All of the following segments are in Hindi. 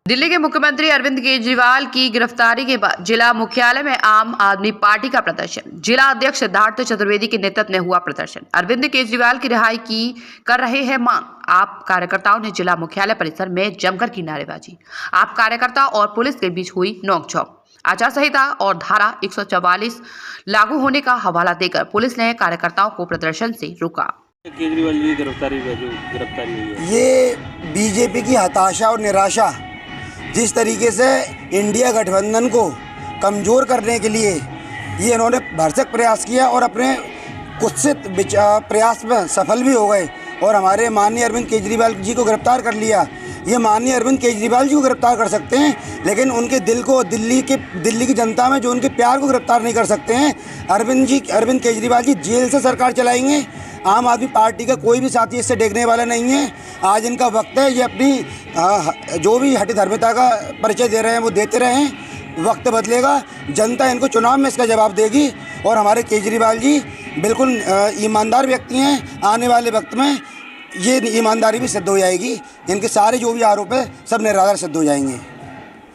दिल्ली के मुख्यमंत्री अरविंद केजरीवाल की गिरफ्तारी के बाद जिला मुख्यालय में आम आदमी पार्टी का प्रदर्शन। जिला अध्यक्ष सिद्धार्थ चतुर्वेदी के नेतृत्व में हुआ प्रदर्शन। अरविंद केजरीवाल की रिहाई की कर रहे हैं मांग। आप कार्यकर्ताओं ने जिला मुख्यालय परिसर में जमकर की नारेबाजी। आप कार्यकर्ता और पुलिस के बीच हुई नोकझोंक। आचार संहिता और धारा 144 लागू होने का हवाला देकर पुलिस ने कार्यकर्ताओं को प्रदर्शन से रोका। केजरीवाल जी गिरफ्तारी हुई है, ये बीजेपी की हताशा और निराशा, जिस तरीके से इंडिया गठबंधन को कमज़ोर करने के लिए ये इन्होंने भरसक प्रयास किया और अपने कुत्सित प्रयास में सफल भी हो गए और हमारे माननीय अरविंद केजरीवाल जी को गिरफ्तार कर लिया। ये माननीय अरविंद केजरीवाल जी को गिरफ्तार कर सकते हैं, लेकिन उनके दिल को दिल्ली की जनता में जो उनके प्यार को गिरफ्तार नहीं कर सकते हैं। अरविंद केजरीवाल जी जेल से सरकार चलाएंगे। आम आदमी पार्टी का कोई भी साथी इससे देखने वाला नहीं है। आज इनका वक्त है, ये अपनी जो भी हठधर्मिता का परिचय दे रहे हैं वो देते रहें। वक्त बदलेगा, जनता इनको चुनाव में इसका जवाब देगी और हमारे केजरीवाल जी बिल्कुल ईमानदार व्यक्ति हैं। आने वाले वक्त में ये ईमानदारी भी सिद्ध हो जाएगी। इनके सारे जो भी आरोप है सब निराधार सिद्ध हो जाएंगे।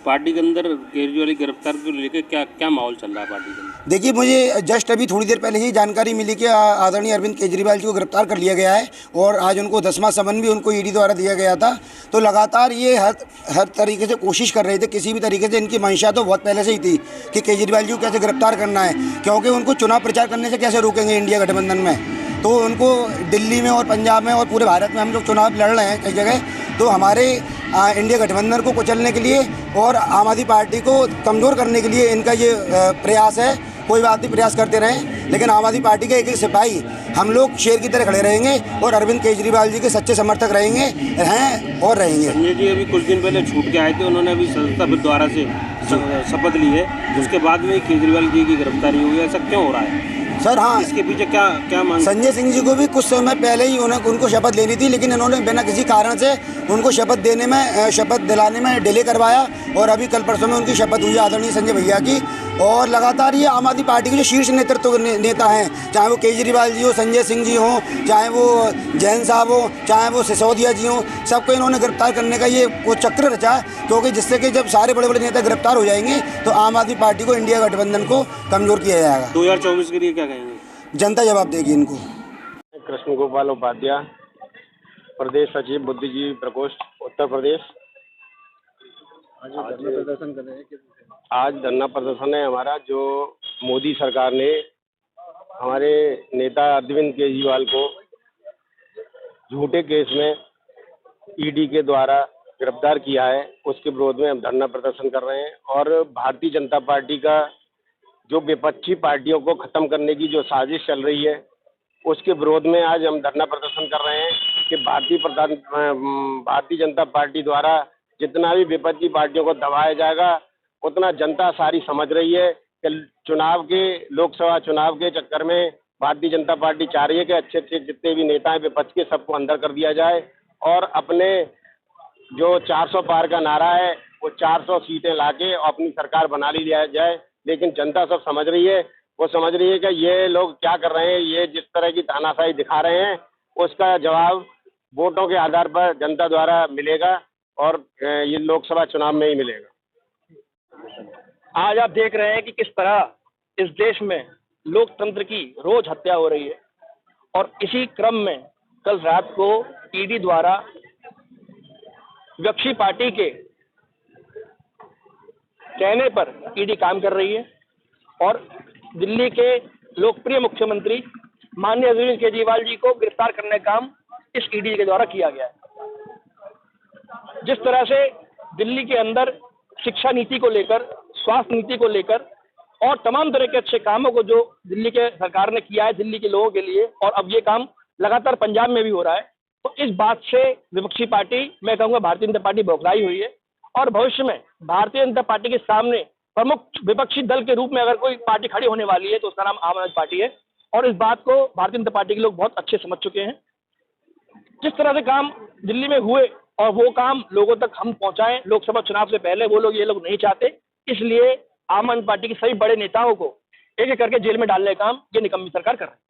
पार्टी के अंदर केजरीवाल की गिरफ्तार को लेकर क्या माहौल चल रहा है पार्टी के अंदर? देखिए, मुझे जस्ट अभी थोड़ी देर पहले ही जानकारी मिली कि आदरणीय अरविंद केजरीवाल जी को गिरफ्तार कर लिया गया है और आज उनको 10वां समन भी उनको ईडी द्वारा दिया गया था। तो लगातार ये हर तरीके से कोशिश कर रहे थे, किसी भी तरीके से। इनकी मंशा तो बहुत पहले से ही थी कि केजरीवाल जी को कैसे गिरफ्तार करना है, क्योंकि उनको चुनाव प्रचार करने से कैसे रोकेंगे इंडिया गठबंधन में। तो उनको दिल्ली में और पंजाब में और पूरे भारत में हम लोग चुनाव लड़ रहे हैं कई जगह। तो हमारे इंडिया गठबंधन को कुचलने के लिए और आम आदमी पार्टी को कमज़ोर करने के लिए इनका ये प्रयास है। कोई बात नहीं, प्रयास करते रहें, लेकिन आम आदमी पार्टी के एक एक सिपाही हम लोग शेर की तरह खड़े रहेंगे और अरविंद केजरीवाल जी के सच्चे समर्थक हैं और रहेंगे। संजय जी अभी कुछ दिन पहले छूट के आए थे, उन्होंने अभी संसद द्वारा से शपथ ली है, उसके बाद में केजरीवाल जी की गिरफ्तारी हुई है। ऐसा क्यों हो रहा है सर? हाँ, इसके पीछे क्या मांग? संजय सिंह जी को भी कुछ समय पहले ही उनको शपथ लेनी थी, लेकिन इन्होंने बिना किसी कारण से उनको शपथ दिलाने में डिले करवाया और अभी कल परसों में उनकी शपथ हुई आदरणीय संजय भैया की। और लगातार ये आम आदमी पार्टी के जो शीर्ष नेतृत्व नेता हैं, चाहे वो केजरीवाल जी हो, संजय सिंह जी हों, चाहे वो जैन साहब हो, चाहे वो सिसोदिया जी हों, सबको इन्होंने गिरफ्तार करने का ये वो चक्र रचा, क्योंकि जिससे कि जब सारे बड़े बड़े नेता गिरफ्तार हो जाएंगे तो आम आदमी पार्टी को, इंडिया गठबंधन को कमज़ोर किया जाएगा। 2024 के लिए क्या कहेंगे? जनता जवाब देगी इनको। कृष्ण गोपाल उपाध्याय, प्रदेश सचिव बुद्धिजीवी प्रकोष्ठ, उत्तर प्रदेश। आज धरना प्रदर्शन है हमारा, जो मोदी सरकार ने हमारे नेता अरविंद केजरीवाल को झूठे केस में ईडी के द्वारा गिरफ्तार किया है, उसके विरोध में हम धरना प्रदर्शन कर रहे हैं। और भारतीय जनता पार्टी का जो विपक्षी पार्टियों को खत्म करने की जो साजिश चल रही है, उसके विरोध में आज हम धरना प्रदर्शन कर रहे हैं कि भारतीय जनता पार्टी द्वारा जितना भी विपक्षी पार्टियों को दबाया जाएगा, उतना जनता सारी समझ रही है कि लोकसभा चुनाव के चक्कर में भारतीय जनता पार्टी चाह रही है कि अच्छे अच्छे जितने भी नेता हैं विपक्ष के, सबको अंदर कर दिया जाए और अपने जो 400 पार का नारा है वो 400 सीटें लाके अपनी सरकार बना ली जाए। लेकिन जनता सब समझ रही है, वो समझ रही है कि ये लोग क्या कर रहे हैं, ये जिस तरह की तानाशाही दिखा रहे हैं, उसका जवाब वोटों के आधार पर जनता द्वारा मिलेगा और ये लोकसभा चुनाव में ही मिलेगा। आज आप देख रहे हैं कि किस तरह इस देश में लोकतंत्र की रोज हत्या हो रही है और इसी क्रम में कल रात को ईडी द्वारा विपक्षी पार्टी के कहने पर ईडी काम कर रही है और दिल्ली के लोकप्रिय मुख्यमंत्री माननीय अरविंद केजरीवाल जी को गिरफ्तार करने का काम इस ईडी के द्वारा किया गया है। जिस तरह से दिल्ली के अंदर शिक्षा नीति को लेकर, स्वास्थ्य नीति को लेकर और तमाम तरह के अच्छे कामों को जो दिल्ली के सरकार ने किया है दिल्ली के लोगों के लिए, और अब ये काम लगातार पंजाब में भी हो रहा है, तो इस बात से विपक्षी पार्टी, मैं कहूँगा भारतीय जनता पार्टी, बौखलाई हुई है। और भविष्य में भारतीय जनता पार्टी के सामने प्रमुख विपक्षी दल के रूप में अगर कोई पार्टी खड़ी होने वाली है तो उसका नाम आम आदमी पार्टी है और इस बात को भारतीय जनता पार्टी के लोग बहुत अच्छे समझ चुके हैं। जिस तरह से काम दिल्ली में हुए और वो काम लोगों तक हम पहुंचाएं लोकसभा चुनाव से पहले, ये लोग नहीं चाहते। इसलिए आम आदमी पार्टी के सभी बड़े नेताओं को एक एक करके जेल में डालने का काम ये निकम्मी सरकार कर रही है।